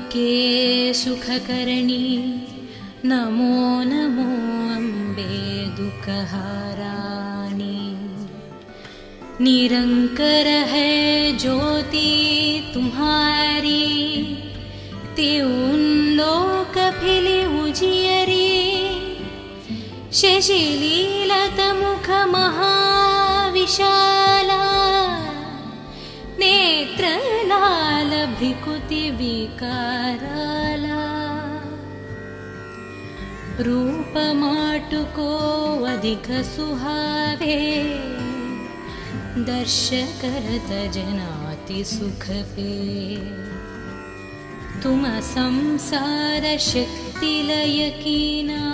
के सुखकरणी नमो नमो अम्बे दुःखहारानी। निरंकर है ज्योति तुम्हारी, त्यों लोक फिले उजियरी। शशिलीलत मुख महाविशाला, नेत्र लाल भ्रिकुति विकाराला। रूप माटुको अधिक सुहावे, दर्श करत जनाति सुख पे। तुम संसार शक्ति लय कीना,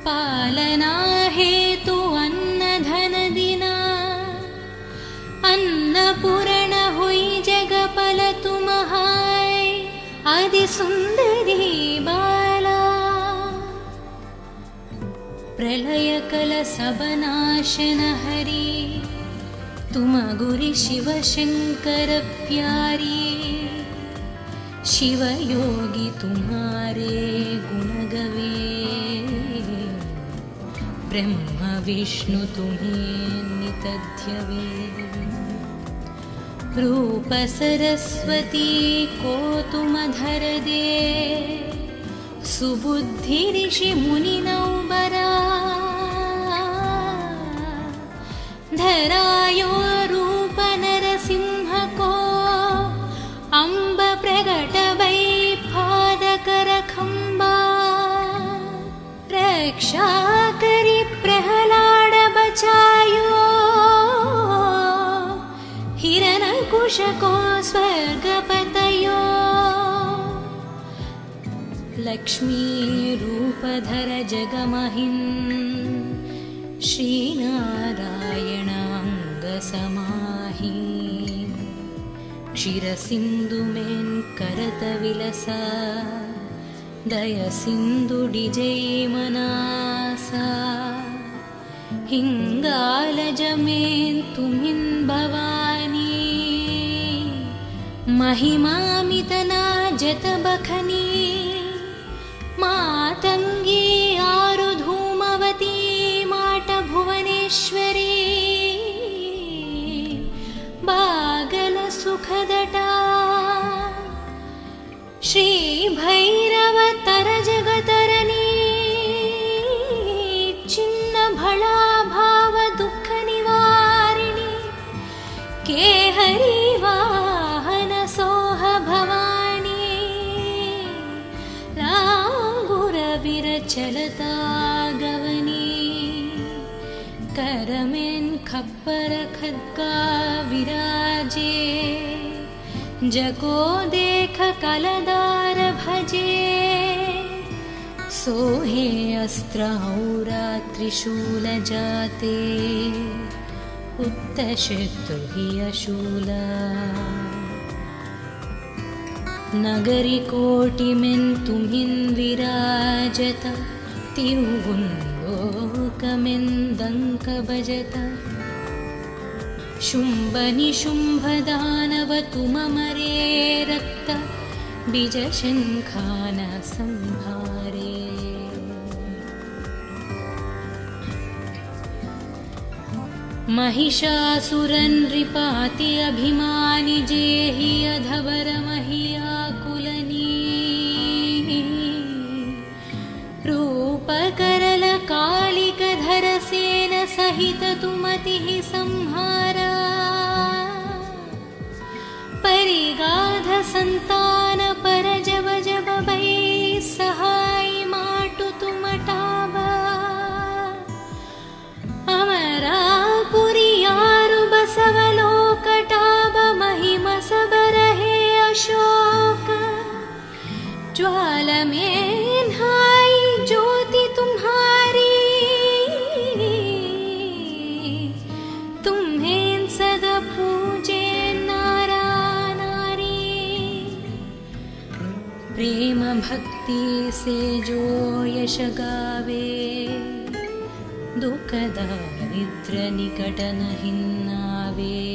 पालना हेतु अन्न धन दिना। अन्नपूर्ण हुई जगपल तुम्हाय, आदि सुंदरी बाला। प्रलय कल सब नाशन हरी, तुम गुरि शिव शंकर प्यारी। शिव योगी तुम्हारे गुण गवे, ब्रह्म विष्णु तुम्हें नित ध्यवे। रूप सरस्वती को तुम धर दे, सुबुद्धि ऋषि मुनि नौबरा। धरायो रूप नरसिंह को, अम्ब प्रगट वै पादकर खंबा। रक्षा करी प्रहलाद बचायो, हिरण्यकुश को स्वर्ग पतयो। लक्ष्मी रूप धर जगमहिन्, श्रीनारायण अंग समाहि। क्षीर सिंधु में करत विलसा, दय सिंधु डिजय मनासा। हिंगालज में तुम्हिन भवानी, महिमामितना जत बखनी। मातंगी आरु धूमवती, माट भुवनेश्वरी। बागल सुखदटा, श्री भैरव तर जगतरनी। चिन्न भला भाव दुख निवारिणी, केहरी वाहन सोह भवानी। लांगुर विरचलता गवनी, करमें खप्पर खद्गा विराजे। जको देख कलदार भजे, सोहे अस्त्र औरा त्रिशूल जाते। उत्त शत्रु ही अशूला, नगरी कोटि में तुम्हिन विराजत। तिरुवुन लोक में दंक बजत। शुंभ निशुंभ दानव तुम मरे, रक्त बीज शंखान संहारे। महिषासुरन नृपाति अभिमानि, जेहि अधवर महियाकुलनी। रूप करल कालिक धर सेन, सहित तुमति संहारा। परिगाध संतान पर जब जब भई, सहाय माटु तुम टावा। अमरापुरी यारु बसवलोक टाब, महिमा सब रहे अशोक। ज्वाल में हाय ज्योति तुम्हारी, तुम्हें सदा पूजे नारा नारी। प्रेम भक्ति से जो यश गावे, दुख दारिद्र निकट नहीं नावे।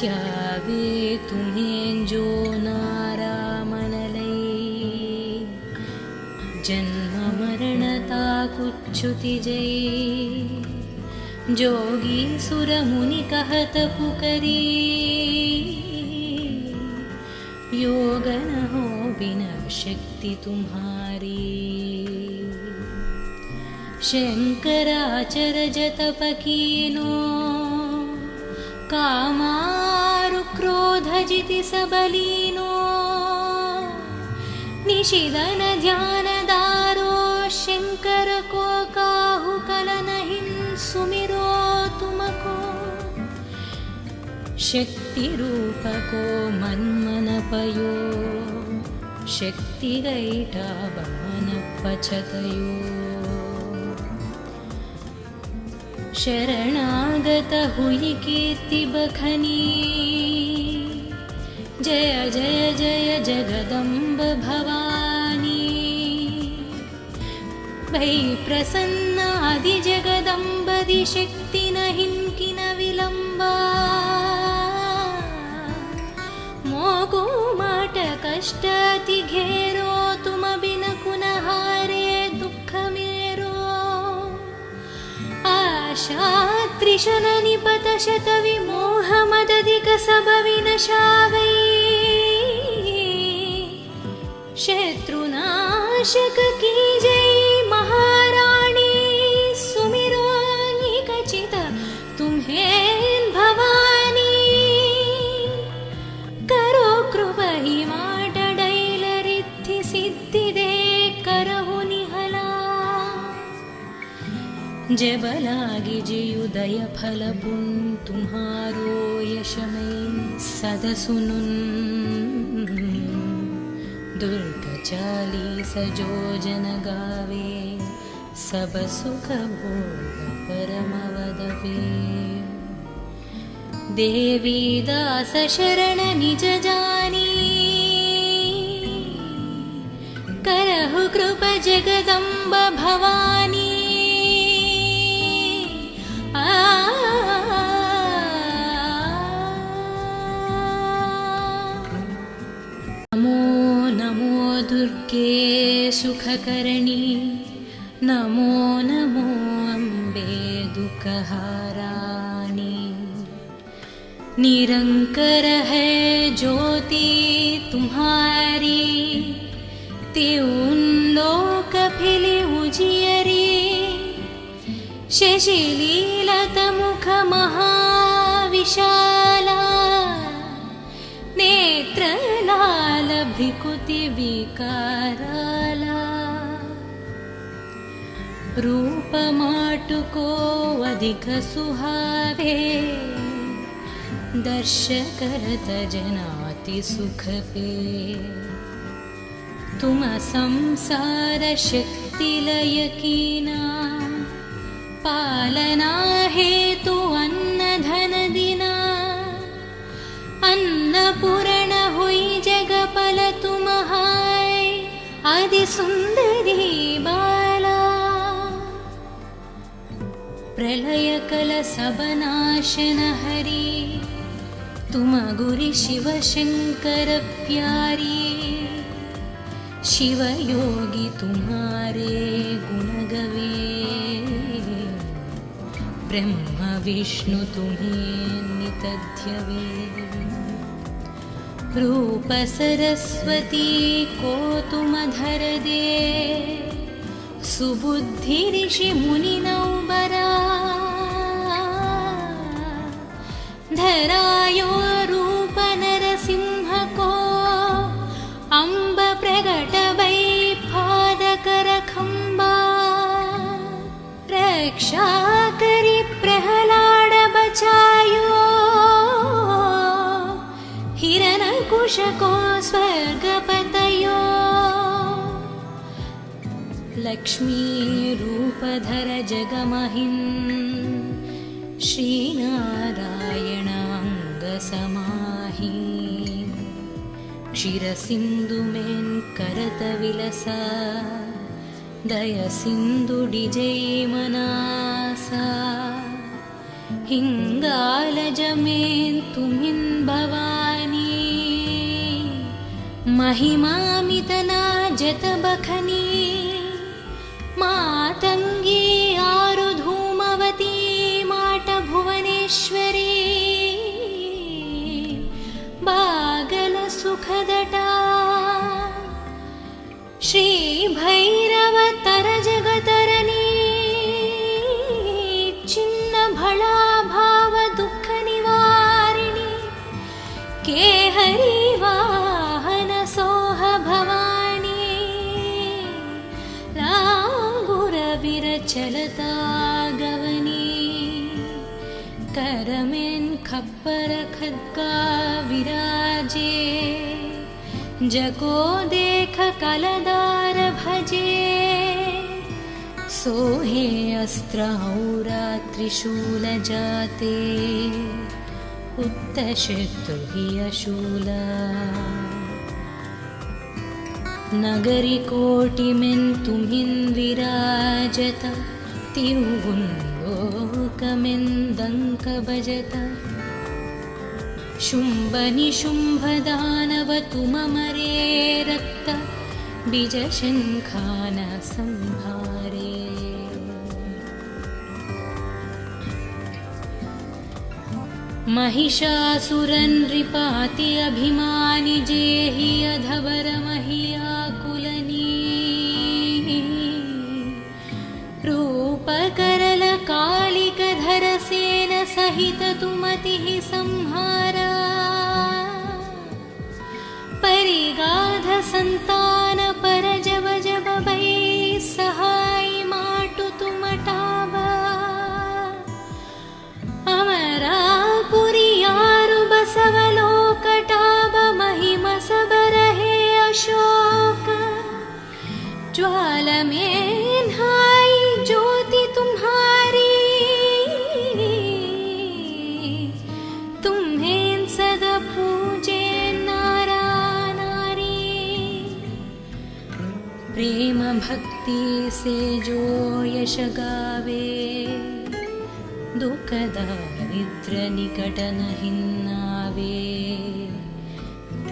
त्यावे तुम्हें जो नारा जन्म मरणता कुच्युति जय जोगी सुर मुनि कहत पुकरी योग न हो बिना शक्ति तुम्हारी शंकराचर जतप कीनो कामारु क्रोध जिति सबलीनो निशिदन ध्यान दारो शंकर को काहु कलन हिं सुमिरो तुमको शक्ति रूप को मन मन पयो शक्ति गैठा बमन पछतयो शरणागत हुई कीर्ति बखनी जय जय जय जगदम्ब भवानी भई प्रसन्न आदि जगदम्बदि शक्ति न हिंकिन विलंबा मोको माट कष्ट अति घेरो तुम बिन कुन हारे दुख मेरो आशा त्रिशन निपत शत विमोह मदधिक सब विनशावै शत्रुनाशक की जय महारानी सुमिरो निकचित तुम्हें भवानी करो कृप ही माट डैल रिद्धि सिद्धि दे करहु निहला जब लागी जियुदय फल पुन तुम्हारो यशमय सद सुनुन दुर्ग चालीस जो जन गावे सब सुख भोग परम वदवे देवी दास शरण निज जानी करहु कृप जगदम्ब भवानी दुर्गे सुखकरणी नमो नमो अम्बे दुःखहाराणी निरंकर है ज्योति तुम्हारी त्यों लोक फिले उजियरी शशिलीलत मुख महाविशाला नेत्र लाल भ्रिकुति विकाराला रूप माटुको अधिक सुहावे दर्श करत जनाति सुख पे तुम संसार शक्ति लय कीना पालना हेतु अन्न धन दिना अन्नपूर्ण हुई जगपल तुम्हाय आदि सुंदरी बाला प्रलय कल सब नाशन हरि तुम गुरि शिव शंकर प्यारी शिव योगी तुम्हारे गुण गवे ब्रह्म विष्णु तुम्हें नित ध्यवे रूप सरस्वती को तुम धर दे सुबुद्धि ऋषि मुनि नौबरा धरायो रूप नरसिंह को अम्ब प्रगट भई पादकर खंबा रक्षा करी प्रहलाद बचायो हिरण्यकुश को स्वर्ग पतयो लक्ष्मी रूप धर जगमहिं श्री नारायण अंग समाहि क्षीर सिंधु में करत विलसा दय सिंधु डिजय मनासा हिंगाल जमें तुमिन भवानी महिमा मितना जत बखनी चलता गवनी करमें खप्पर खद्गा विराजे जको देख कलदार भजे सोहे अस्त्र औरा त्रिशूल जाते उत्तशत्रु अशूला नगरी कोटिमें तुम्हिं विराजत तिरुवुन्लोकमें दंक भजत शुंभ निशुंभ दानव तुममरे रक्त बीज शंखान संहारे महिषासुरन नृपाति अभिमानि जेहि अधवर महियाकुलनी रूप करल कालिक धर सेन सहित तुमतिः संहारा परिगाध संतान पर जब जब भई सहाय माटु तुमटावा अमरापुरियारु बसवलोकटाब महिमा सब रहे अशोक ज्वाल में नहाई ज्योति तुम्हारी तुम्हें सदा पूजे नारा नारी प्रेम भक्ति से जो यश गावे दुख दारिद्र निकट नहीं नावे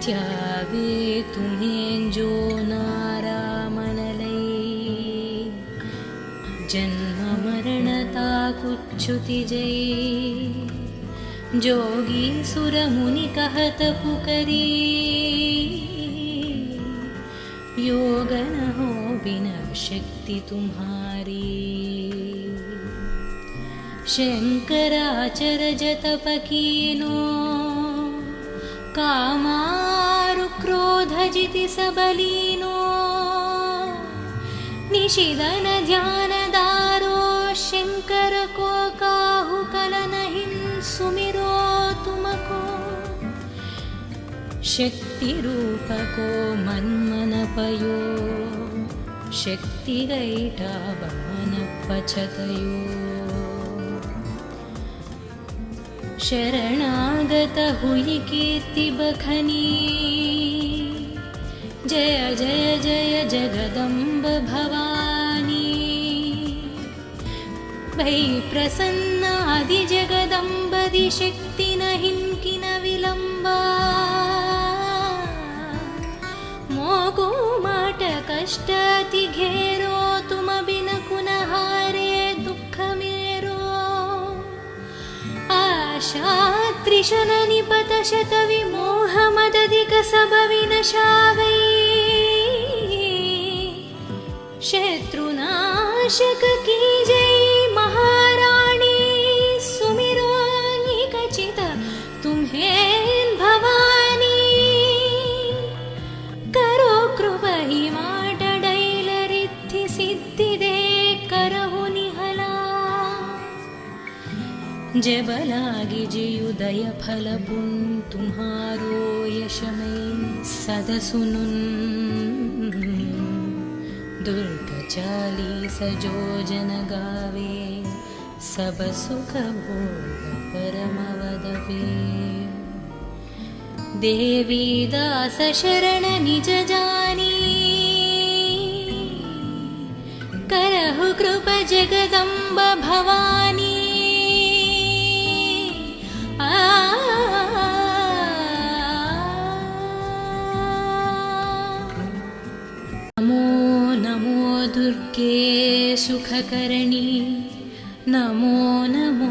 त्यावे तुम्हें जो नारा मन लई जन्म मरणता कुच्छुति जई जोगी सुर मुनि कहत पुकरी योग न हो बिना शक्ति तुम्हारी शंकराचर जतप कीनो कामारु क्रोध जिति सबलीनो निशिदन ध्यान दारो शंकर को काहु कल नहीं सुमिरो तुमको शक्ति रूप को मन मन पयो शक्ति गैठा बमन पछतयो शरणागत हुई कीर्ति बखनी जय जय जय जगदम्ब भवानी भई प्रसन्न आदि जगदम्बदि शक्ति नहीं किन विलंबा मोको माट कष्ट अति घेरो तुम बिन कुनहारे दुख मेरो आशा त्रिशल निपत शत विमोह मदधिक सब विनशावै शत्रुनाशक की जय महारानी सुमिरो निकचित तुम्हें भवानी करो कृपा ही माट डैल रिद्धि सिद्धि दे करहु निहला जब लागी जियुदय फल पुन तुम्हारो यश में सद सुनुन दुर्ग 40 जो जन गावे सब सुख भोग परम वदवे देवी दास शरण निज जानी करहु कृपा जगदम्ब भवानी नमो नमो दुर्गे सुखकरणी नमो नमो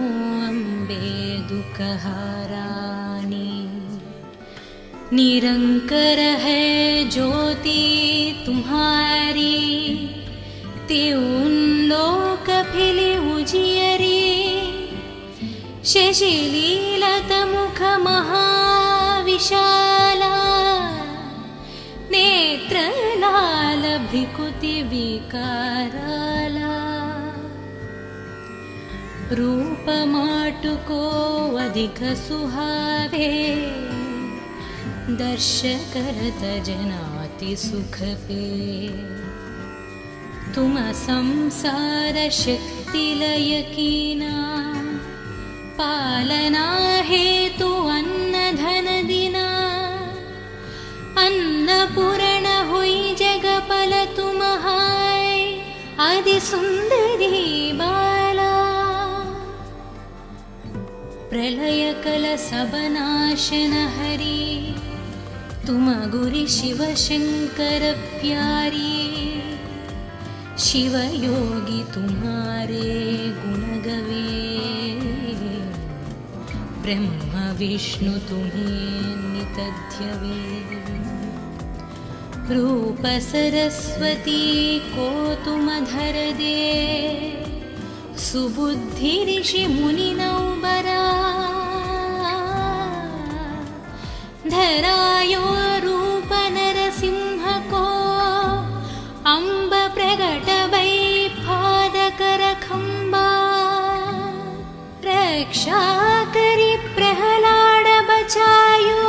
अम्बे दुःखहारानी निरंकर है ज्योति तुम्हारी त्यों लोक फिले उजियरी शशिलीलत मुख महाविशाला नेत्र लाल भ्रिकुति विकाराला रूप माटुको अधिक सुहावे, दर्श करत जनाति सुख पे। तुम संसार शक्ति लय कीना, पालना हेतु अन्न धन दिना। अन्नपूर्ण हुई जगपल तुम हाय, आदि सुंदरी बाला। प्रलय कल सब नाशन हरी, तुम गुरि शिव शंकर प्यारी। शिव योगी तुम्हारे गुण गवे, ब्रह्म विष्णु तुम्हें नित ध्यवे। रूप सरस्वती को तुम धर दे, सुबुद्धि ऋषि मुनि नौबरा। धरायो रूप नरसिंह को, अम्ब प्रगट वै पादकर खंबा। रक्षा करी प्रहलाद बचायो,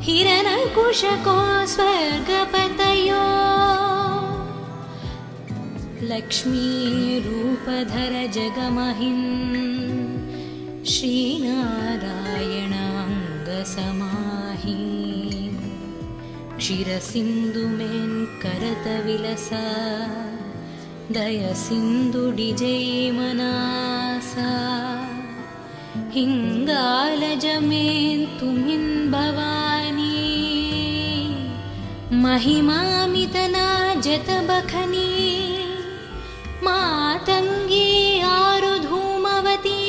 हिरण्यकुश को स्वर्ग पतयो। लक्ष्मी रूप धर जगमहिन्, श्रीनारायण अंग समाहि। क्षीर सिंधु में करत विलसा, दय सिंधु डिजै मनासा। हिंगालज में तुम्हिन् भवानी, महिमामितना जत बखनी। मातंगी आरु धूमवती,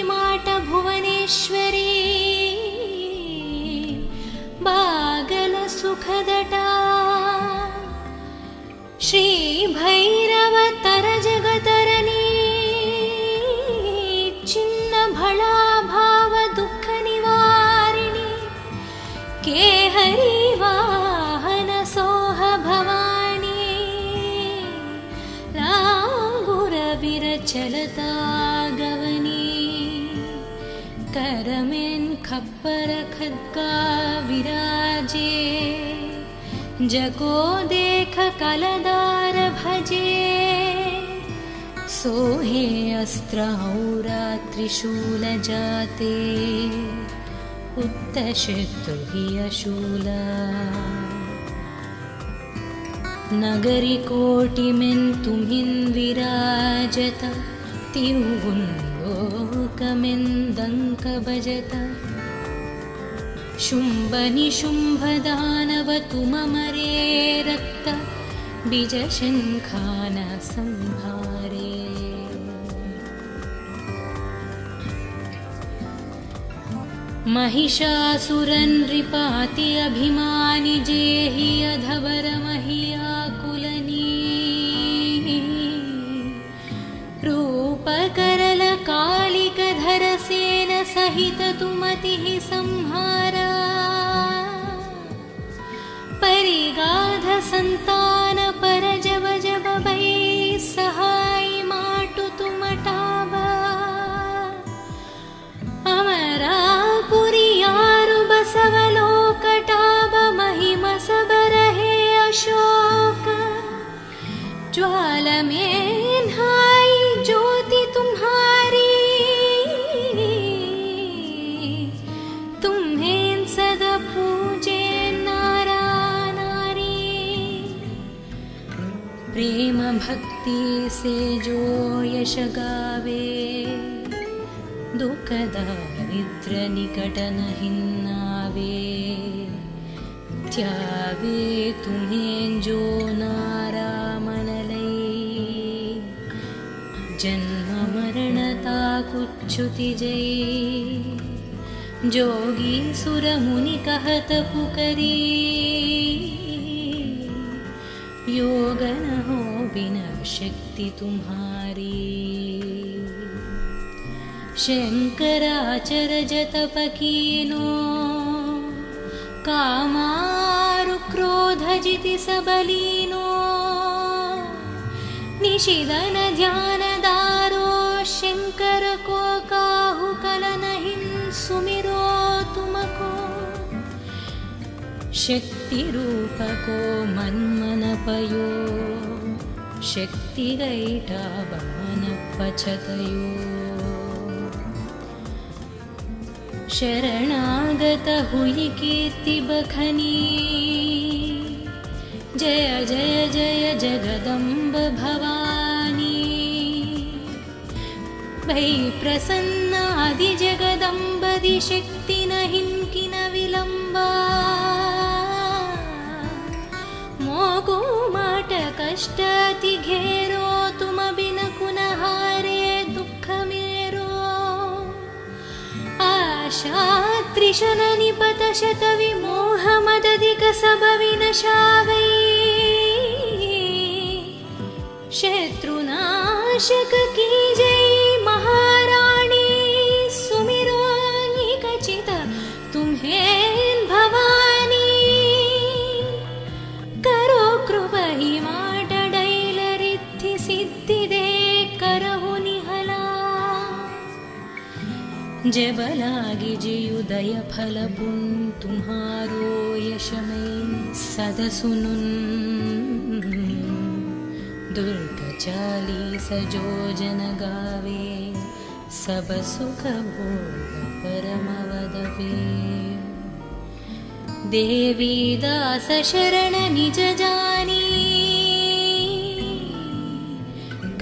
माट भुवनेश्वरी। बागल सुखदटा, श्री भैरव तर जगतरनी। चिन्न भला भाव दुख निवारिणी, के हरि वाहन सोह भवानी। लांगुर विरचलता गवनी, करमें खप्पर खद्गा विराजे। जको देख कलदार भजे, सोहे अस्त्र औरा त्रिशूल जाते। उत्तशत्रु हि अशूला, नगरी कोटि में तुम्हिन् विराजत। तिरुवुन्लोकमें दंक बजत। शुंभ निशुंभ दानव तुम मरे, रक्त बीज शंखान संहारे। महिषासुरन् नृपाति अभिमानि, जेहि अधवर महियाकुलनी। रूप करल कालिक धर सेन, सहित तुमतिः संहारा। परिगाध संतान पर जब जब भई, सहाय माटु तुम टाबा। अमरापुरी यारु बसवलोक टाब, महिम सब रहे अशोक। ज्वाल में नहाई ज्योति तुम्हारी, तुम्हें सदा पूजे नारा नारी। प्रेम भक्ति से जो यश गावे, दुख दारिद्र निकट नहीं आवे। त्यावे तुम्हें जो नारा मन लई, जन्म मरणता कुच्छुति जई। जोगी सुर मुनि कहत पुकरी, योग न हो बिना शक्ति तुम्हारी। शंकराचर जतप कीनो, कामारु क्रोध जिति सबलीनो। निशिदन ध्यान दा शक्तिरूपको मन्मनपयो शक्तिगैटावानपचतयो शरणागत हुई कीर्ति बखनी जय जय जय जगदम्ब भवानी भै प्रसन्न आदि जगदम्बदि शक्ति न हिंकी न विलंबा मोगो माट कष्ट अति घेरो तुम बिन कुनहारे दुख मेरो आशा त्रिशन निपत शत विमोह मदधिक सब विनशावै शत्रुनाशक की जय महाराणी सुमिरो निकचित तुम्हें भवानी करो कृपा ही माटडैल रिद्धि सिद्धि दे करहु निहला जबलागी जियुदय फल पुन तुम्हारो यशमय सद सुनुन दुर्ग 40 जो जन गावे सब सुख भोग परम वदवे देवी दास शरण निज जानी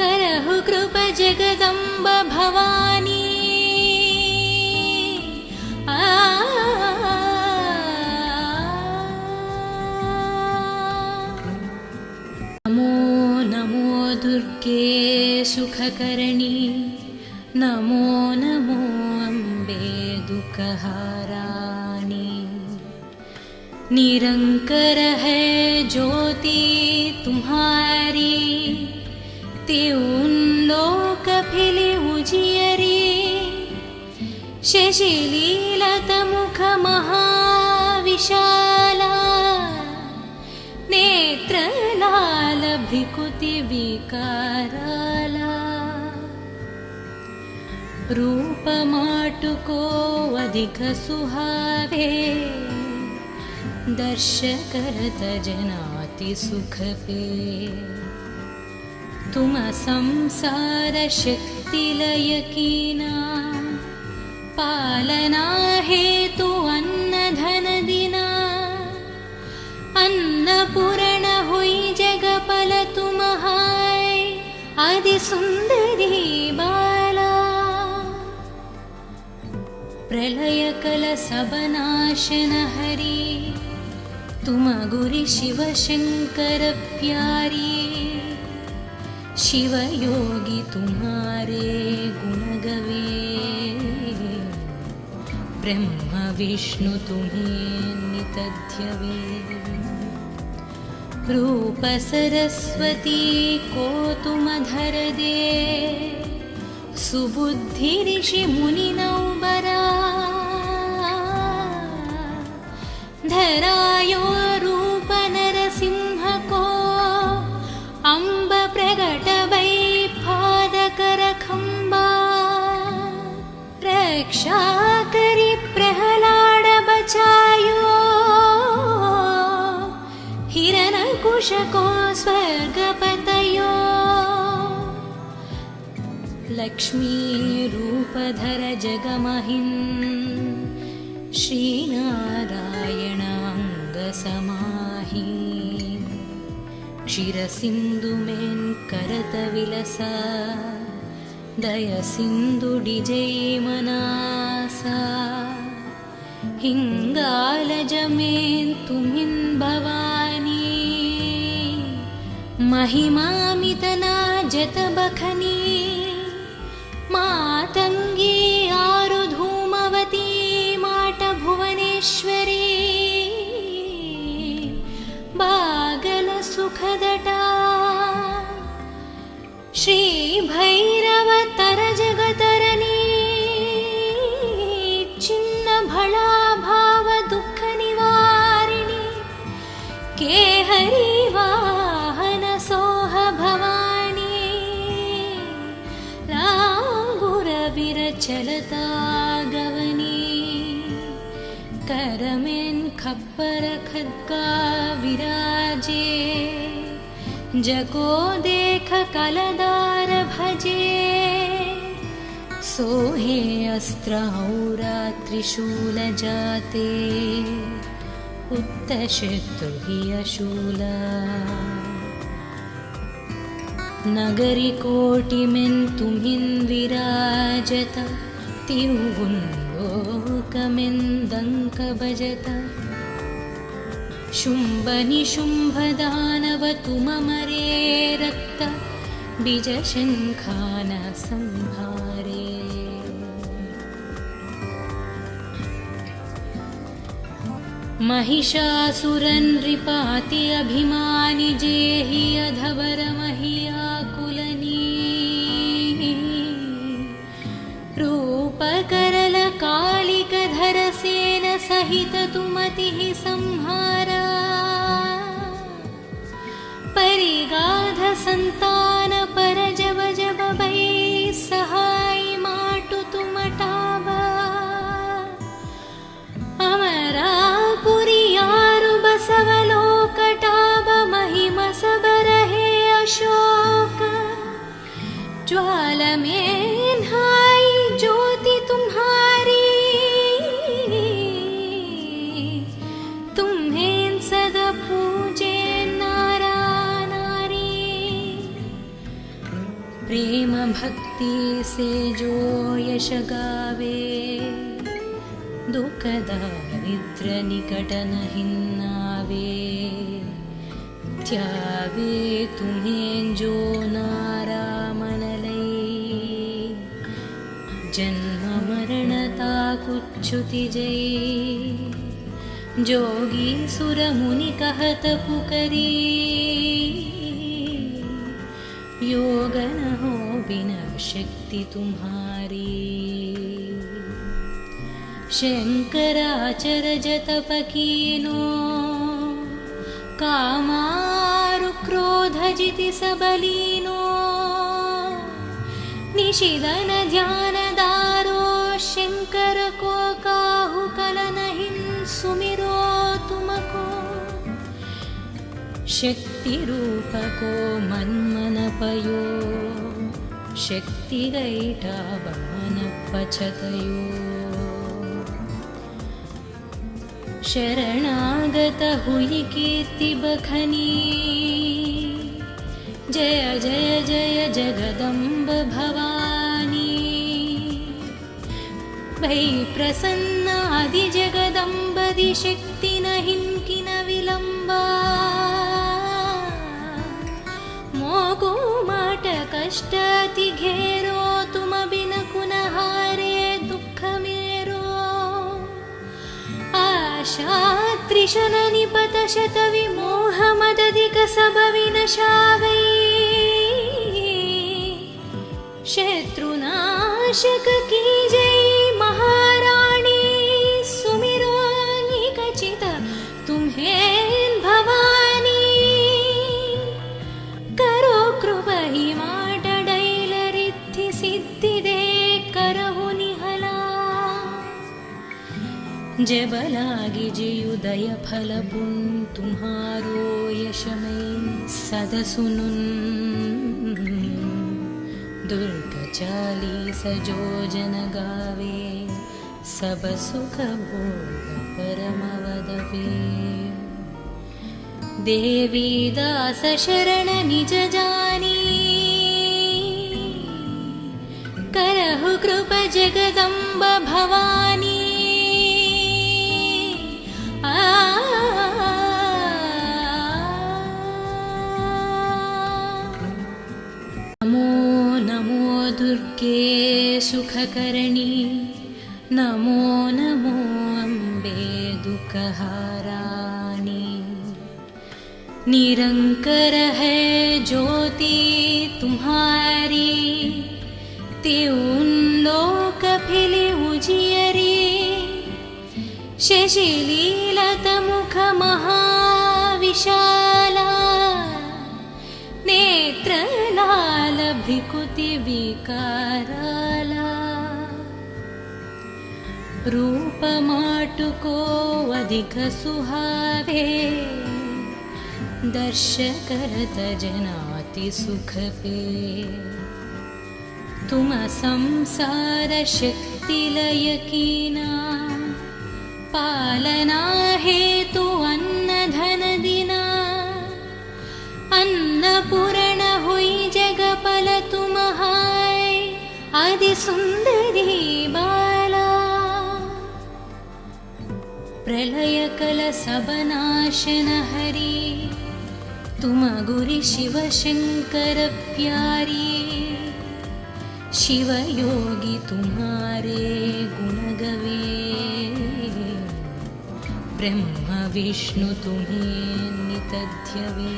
करहु कृपा जगदम्ब भवानी दुर्गे सुखकरणी नमो नमो अम्बे दुःखहाराणी निरंकर है ज्योति तुम्हारी त्यों लोक फिले उजियरी शशिलीलत मुख महाविशाला नेत्र लाल भ्रिकुति विकाराला रूप माटुको अधिक सुहावे दर्श करत जनाति सुख पे तुम संसार शक्ति लय कीना पालना हेतु अन्न धन दिना अन्नपूर्ण हुई जगपल तुम्हाय आदि सुंदरी बाला प्रलय कल सब नाशन हरि तुम गुरि शिव शंकर प्यारी शिव योगी तुम्हारे गुण गवे ब्रह्म विष्णु तुम्हें नितध्यवे रूप सरस्वती को तुम धर दे सुबुद्धि ऋषि मुनि नौबरा धरायो रूप नरसिंह को अम्ब प्रगट भई पादकर खंबा रक्षा करी प्रहलाद बचायो हिरण्यकुश को स्वर्गपतयो लक्ष्मी रूपधर जगमहिन् श्रीनारायण अंग समाहि क्षीरसिंधु मेन् करत विलसा दय सिंधु डिजै मनासा हिंगालज मेन् तुमिन् भवानी महिमामितना जत बखनी मातंगी आरु धूमवती माट भुवनेश्वरी बागल सुखदटा श्री भैरव तर जगतरनी चिन्न भला भाव दुख निवारिणी के हरि वाहन सोह भवानी लांगुर विरचलता गवनी करमेन खप्पर खड्गा विराजे, जको देख कलदार भजे, सोहे अस्त्र औरा त्रिशूल जाते, उत्तशत्रु हि अशूला। नगरी कोटिमेन् तुम्हिन् विराजत, तिरुवुल्लोकमेन्दङ्क भजत। शुम्भ निशुम्भ दानव तुममरे रक्त, बीजशङ्खान संहारे। महिषासुरनृपाति अभिमानि, जेहि अधवर महियाकुलनी। रूपकरल कालिकधर सेन सहित तुमतिः संहारा। परिगाध संतान पर जब जब भै, सहाय माटु तुमटाबा। अमरापुरियारु बसवलोकटाब, महिम सबरहे अशोक। ज्वाल में नहाई ज्योति तुम्हारी, तुम्हें सदा पूजे नारा नारी। प्रेम भक्ति से जो यश गावे, दुख दारिद्र निकट नहीं नावे। त्यावे तुम्हें जो नारा मन लई, जन्म मरणता कुच्छुति जई। जोगी सुर मुनि कहत पुकरी, योग न हो बिना शक्ति तुम्हारी। शंकराचर जतप कीनो, कामारु क्रोध जिति सबलीनो। निशिदन ध्यान दारो, शंकर को काहु कल नहीं सुमिरो तुमको। शक्ति रूप को मन मन पयो, शक्ति गैठा बमन पछतयो। शरणागत हुई कीर्ति बखनी, जय जय जय जगदम्ब भवानी। भई प्रसन्न आदि जगदम्बदि, शक्ति नहीं किन विलंबा। मोको माट कष्ट अति घेरो, तुम बिन कुन हारे दुख मेरो। आशा त्रिशल निपत शत विमोह मदधिक सब विनशावै। शत्रुनाशक की जय महाराणी, सुमिरो निकचित तुम्हें भवानी। करो कृपा ही माट डैल रिद्धि सिद्धि दे, करहु निहला। जब लागी जियुदय फल पुन, तुम्हारो यशमय सद सुनुन। दुर्ग 40 जो जन गावे, सब सुख भोग परम वदवे। देवी दास शरण निज जानी, करहु कृप जगदम्ब भवानी। नमो नमो दुर्गे सुखकरणी, नमो नमो अम्बे दुःखहारानी। निरंकर है ज्योति तुम्हारी, त्यों लोक फिले उजियरी। शशिलीलत मुख महाविशाला, नेत्र लाल भ्रिकुति विकाराला। रूप माटुको अधिक सुहावे, दर्श करत जनाति सुख पे। तुम संसार शक्ति लय कीना, पालना हेतु अन्न धन दिना। अन्नपूर्ण हुई जगपल तुम हाय, आदि सुंदरी बाला। प्रलय कल सब नाशन हरी, तुम गुरि शिव शंकर प्यारी। शिव योगी तुम्हारे गुण गवे, ब्रह्म विष्णु तुम्हें नित ध्यवे।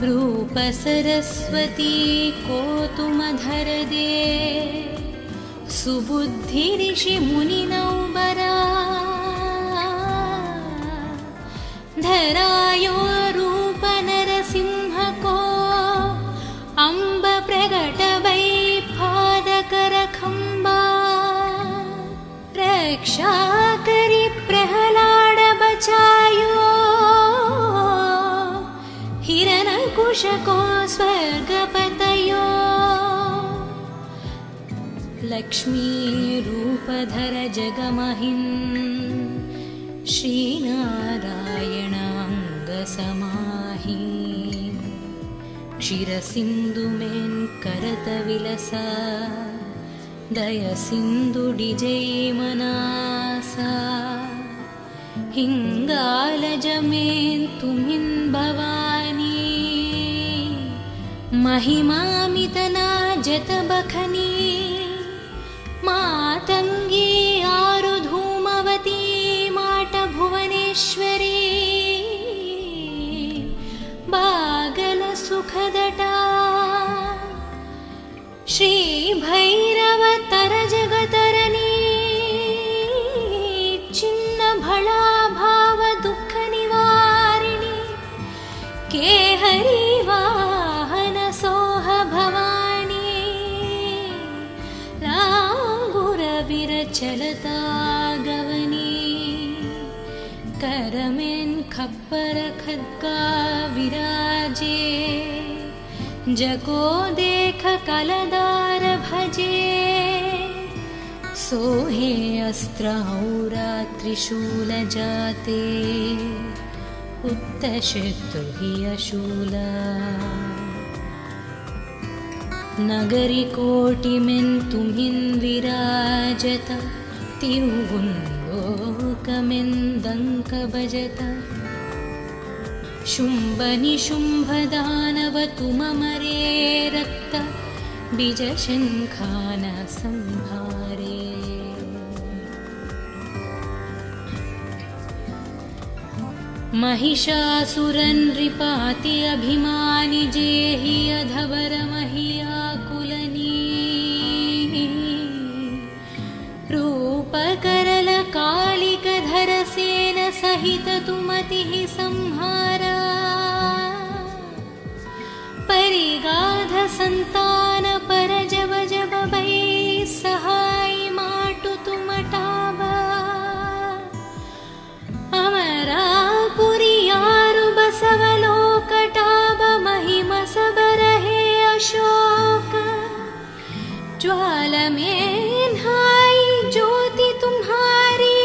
रूप सरस्वती को तुम धर दे, सुबुद्धि ऋषि मुनि नौबरा। धरायो रूप नरसिंह को, अंब प्रगट वै पादकर खंबा। रक्षा करी प्रहलाद बचायो, हिरण्यकुश को स्वर्ग पतयो। लक्ष्मी रूप धर जगमहिन्, श्री नारायण अंग समाहि। क्षीर सिंधु में करत विलसा, दय सिंधु डिजै मनासा। हिंगालज में तुमिन् भवानी, महिमामितना जत बखनी। मातंगी आरु धूमवती, माट भुवनेश्वरी। बागल सुखदटा, श्री भैरव तर जगतरनी। चिन्न भला भाव दुख निवारिणी, के हरि वाहन सोह भवानी। लांगुर विरचलता गवनी, करमें खप्पर खद्गा विराजे। जको देख कलदार भजे, सोहे अस्त्र औरा त्रिशूल जाते। उत्तशत्रु हि अशूला, नगरी कोटि में तुमिन् विराजत। तिरुगुंलोकमें दंक बजत। शुंभ निशुंभ दानव तुम मरे, रक्त बीज शंखान संहारे। महिषासुरन नृपाति अभिमानि, जेहि अधवर महियाकुलनी। रूप करल कालिक धर सेन, सहित तुमतिः संहारा। परिगाध संतान पर जब जब भै, सहाय माटु तुम टाबा। अमरापुरी यारु बसवलोक टाब, महिम सब रहे अशोक। ज्वाल में नहाई ज्योति तुम्हारी,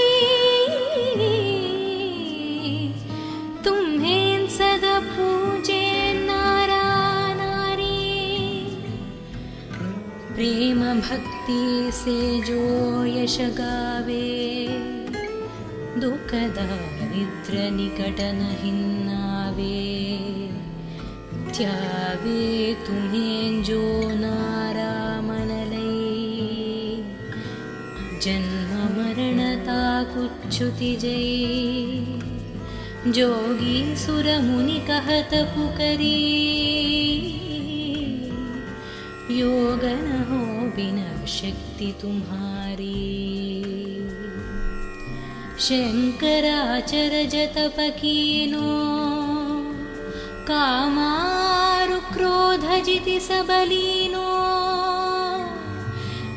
तुम्हें सदा पूजे नारा नारी। प्रेम भक्ति से जो यश गावे, दुख दारिद्र निकट नहीं आवे। त्यावे तुम्हें जो नारा मन लई, जन्म मरणता कुच्छुति जय। जोगी सुर मुनि कहत पुकरी, योग न हो बिना शक्ति तुम्हारी। शंकराचर जतप कीनो, कामारु क्रोध जिति सबलीनो।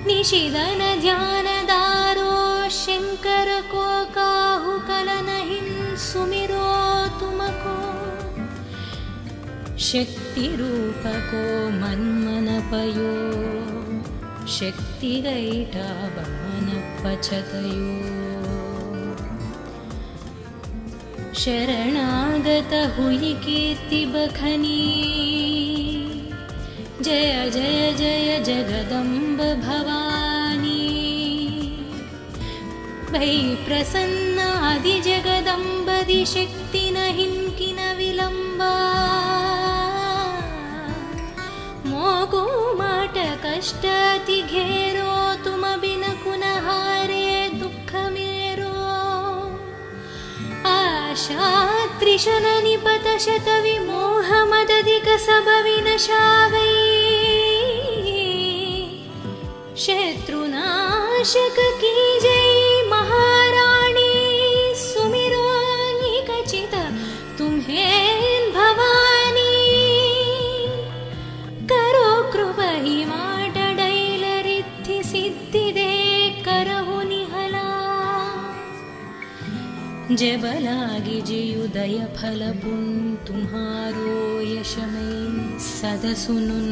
निशिदन ध्यानदारो शंकर को काहु कलनहिं सुमिरो तुमको शक्ति रूप को मन्मन पयो शक्ति गैटा बमन पछतयो शरणागत हुई कीर्ति बखनी जय जय जय जगदम्ब भवानी वै प्रसन्न आदि जगदम्बदि शक्ति नहिं किन विलंबा मोगु माट कष्ट अति घेरो तुम बिन कुन हारे दुख मेरो आशा त्रिशन निपत शत विमोह मदधिक सब विनशावै शत्रुनाशक की जय महारानी सुमिरो निकचित तुम्हें भवानी करो कृपा ही माट डैल रिद्धि सिद्धि दे करहु निहला जब लागी जियुदय फल पुन तुम्हारो यश में सद सुनुन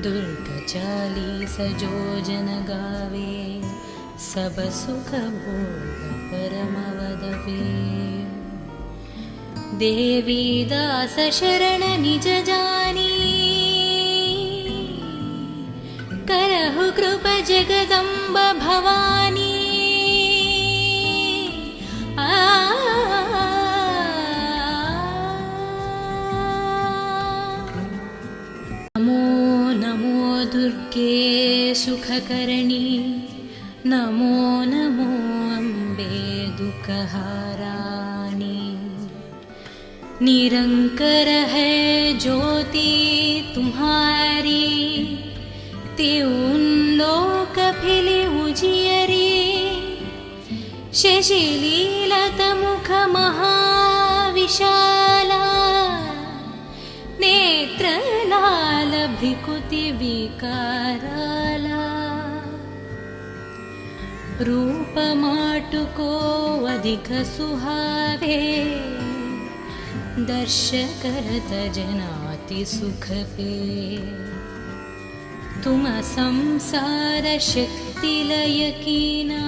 दुर्ग चालीस जो जन गावे सब सुख भोग परम वदवे देवी दास शरण निज जानी करहु कृपा जगदम्ब भवानी दुर्गे सुखकरणी नमो नमो अम्बे दुःखहारानी निरंकर है ज्योति तुम्हारी त्यों लोक फिले उजियरी शशिलीलत मुख महाविशाला नेत्र लाल भ्रिकुति विकाराला रूप माटु को अधिक सुहावे दर्श करत जनाति सुख पे तुम संसार शक्ति लय कीना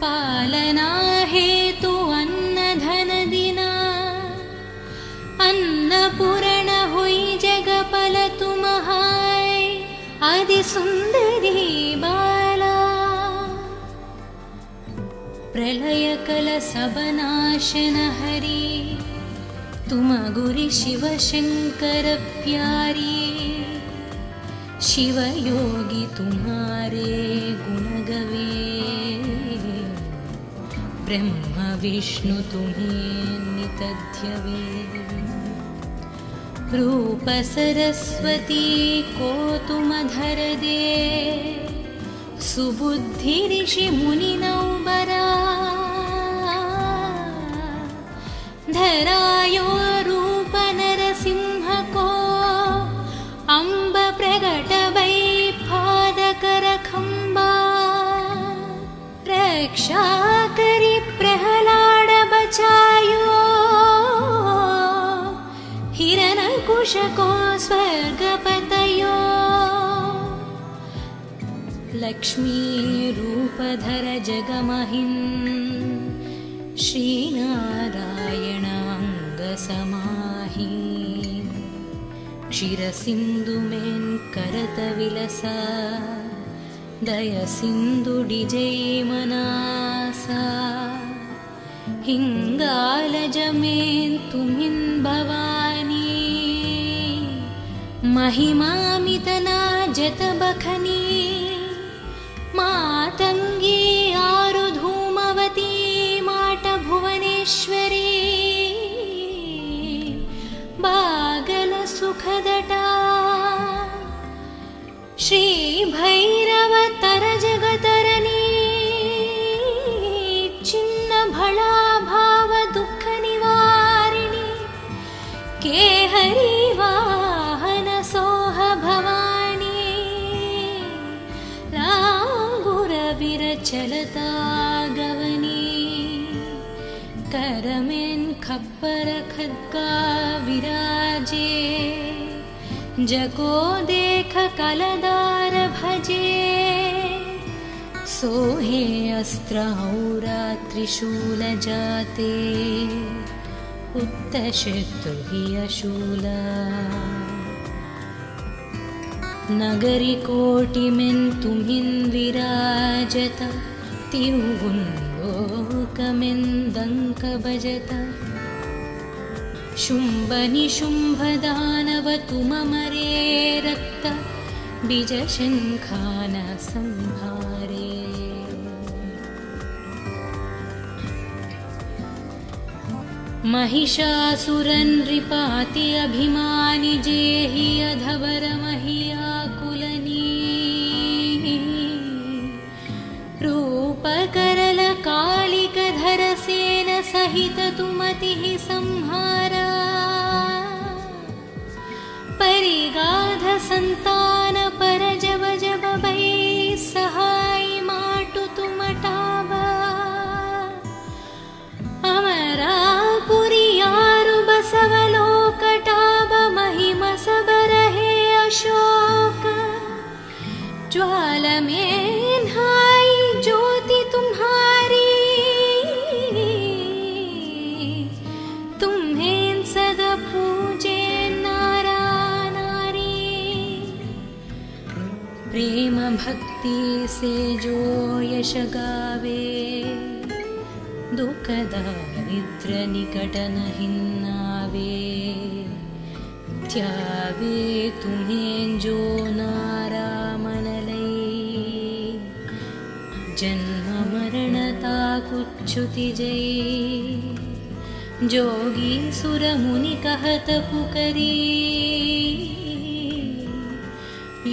पालना हेतु अन्न धन दिना अन्नपूर्ण हुई जगपल तुम्हाय आदि सुंदरी बाला प्रलय कल सब नाशन हरि तुम गुरि शिव शंकर प्यारी शिव योगी तुम्हारे गुण गवे ब्रह्म विष्णु तुम्हें नितध्यवे रूप सरस्वती को तुम धर दे सुबुद्धि ऋषि मुनि नौबरा धरायो रूप नरसिंह को अम्ब प्रगट वै पादकर खंबा रक्षा करी प्रहलाद बचायो हिरण्यकुश को स्वर्गपतयो लक्ष्मी रूपधर जगमहिन् श्रीनारायण अंग समाहि क्षीरसिंधु में करत विलसा दय सिंधु डिजय मनासा हिंगालज में तुम्हिं भवानी महिमामितना जत बखनी मातंगी आरु धूमवती माट भुवनेश्वरी बागल सुखदटा श्री भैरव तर जगतरनी चिन्न भला भाव दुख निवारिणी के हरि वाहन सोह भवानी कुशलता गवनी करमें खप्पर खद्गा विराजे जको देख कलदार भजे सोहे अस्त्र औरा त्रिशूल जाते उत्तशत्रु हि अशूला नगरी कोटिमें तुम्हिन् विराजत तिरुवुन्लोकमें दंक भजत शुंभ निशुंभ दानव तुममरे रक्त बीज शंखान संहारे महिषासुरन् नृपाति अभिमानि जेहि अधवर महियाकुलनी रूपकरल कालिक धर सेन सहित तुमतिः संहारा परिगाध संतान पर जब जब भई सहाय माटु तुमटावा अमरा पुरियारु बसवलोकटाब महिम सबरहे अशोक ज्वाल में हाय ज्योति तुम्हारी तुम्हें सदा पूजे नारा नारी प्रेम भक्ति से जो यश गावे दुख दारिद्र निकट नहिन्नावे त्यावे तुम्हें जो नारा मनलै जन्म मरणता कुच्छुति जय जोगी सुर मुनि कहत पुकरी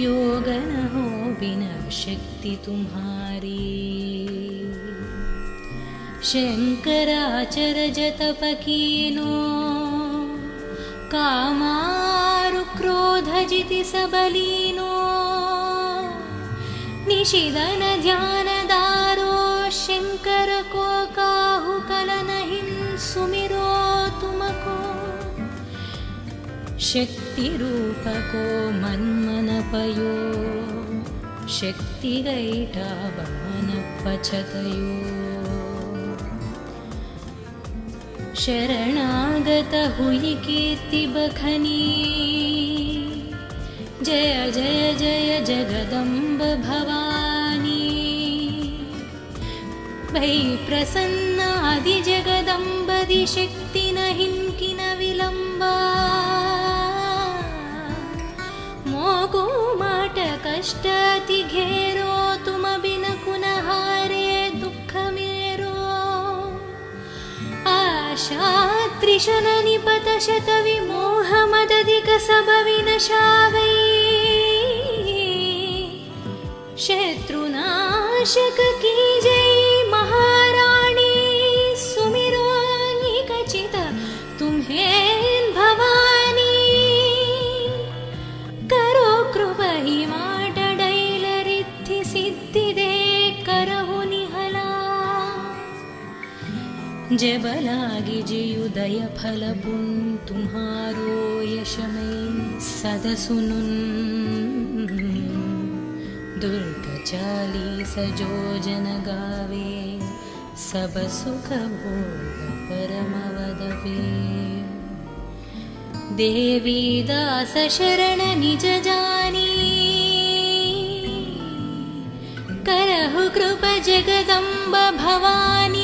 योग न हो बिना शक्ति तुम्हारी शंकराचर जतप कीनो कामारु क्रोध जिति सबलीनो निशिदन ध्यान दारो शंकर को काहु कलनहिं सुमिरो तुमको शक्ति रूप को मन मन पयो शक्ति गैठा बमन पछतयो शरणागत हुई कीर्ति बखनी जय जय जय जगदम्ब भवानी भई प्रसन्न आदि जगदम्बदि शक्ति नहिं किन विलंबा मोको माट कष्ट अति घेरो तुम बिन कुनहारे दुख मेरो आशा त्रिशन निपत शत विमोह मदधिक सब विनशावै शत्रुनाशक की जय महाराणी सुमिरो निकचित तुम्हें भवानी करो कृप ही माटडैल रिद्धि सिद्धि दे करहु निहला जब लागी जियुदय फल पुन तुम्हारो यशमय सद सुनुन दुर्ग चालीस जो जन गावे सब सुख भोग परम वदवे देवी दास शरण निज जानी करहु कृप जगदम्ब भवानी